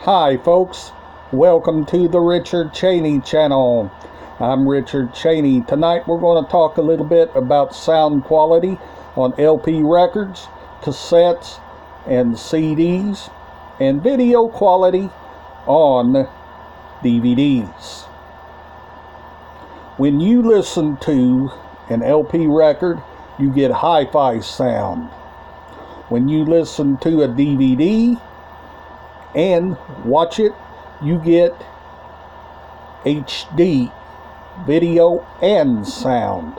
Hi folks, welcome to the Richard Chaney channel. I'm Richard Chaney. Tonight we're going to talk a little bit about sound quality on LP records, cassettes, and CDs, and video quality on DVDs. When you listen to an LP record, you get hi-fi sound. When you listen to a DVD and watch it, you get HD video and sound.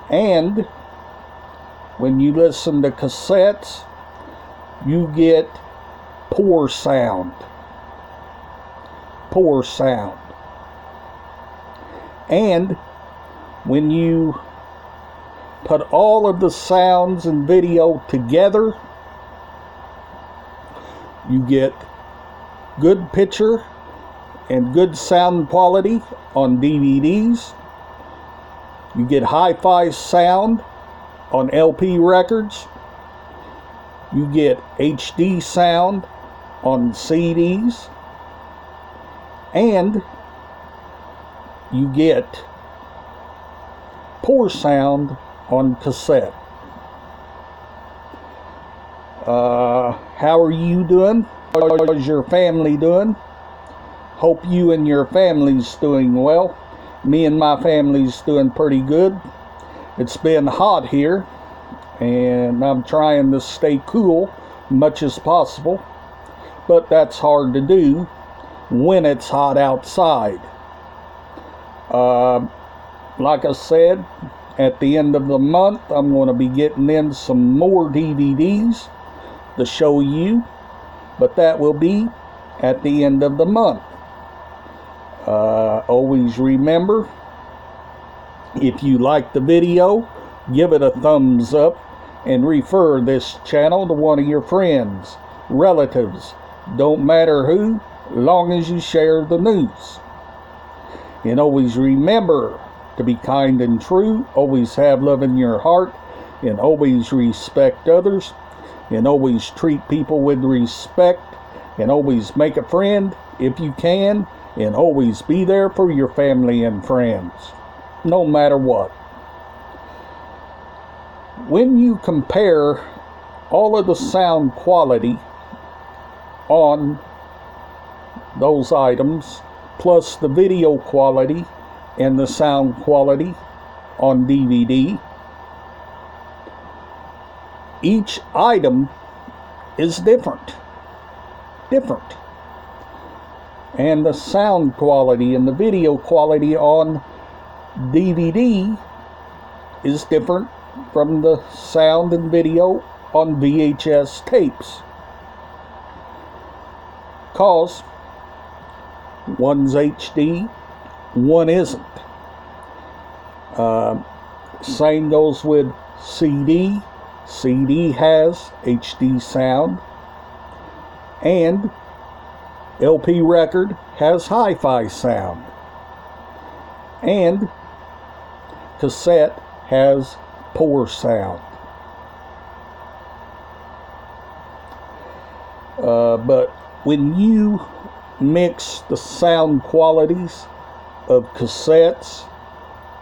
And when you listen to cassettes, you get poor sound. Poor sound. And when you put all of the sounds and video together, you get good picture and good sound quality on DVDs. You get hi-fi sound on LP records. You get HD sound on CDs. And you get poor sound on cassette. How are you doing? How's your family doing? Hope you and your family's doing well. Me and my family's doing pretty good. It's been hot here, and I'm trying to stay cool much as possible, but that's hard to do when it's hot outside. Like I said, at the end of the month, I'm going to be getting in some more DVDs to show you, but that will be at the end of the month. Always remember, if you like the video, give it a thumbs up and refer this channel to one of your friends, relatives, don't matter who, long as you share the news. And always remember to be kind and true, always have love in your heart, and always respect others, and always treat people with respect, and always make a friend if you can, and always be there for your family and friends, no matter what. When you compare all of the sound quality on those items, plus the video quality and the sound quality on DVD, each item is different. And the sound quality and the video quality on DVD is different from the sound and video on VHS tapes. 'Cause one's HD, one isn't. Same goes with CD. CD has HD sound, and LP record has hi-fi sound, and cassette has poor sound. But when you mix the sound qualities of cassettes,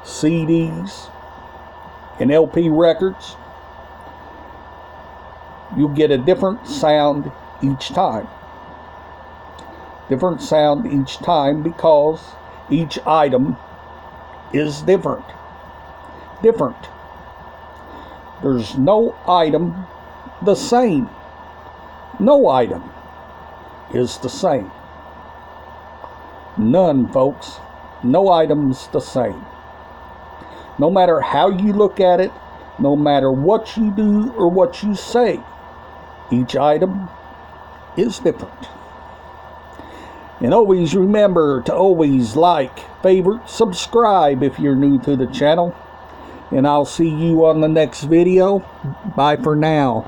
CDs, and LP records, you'll get a different sound each time. Different sound each time because each item is different. There's no item the same. No item is the same. None, folks. No item's the same. No matter how you look at it, no matter what you do or what you say, each item is different. And always remember to always like, favorite, subscribe if you're new to the channel. And I'll see you on the next video. Bye for now.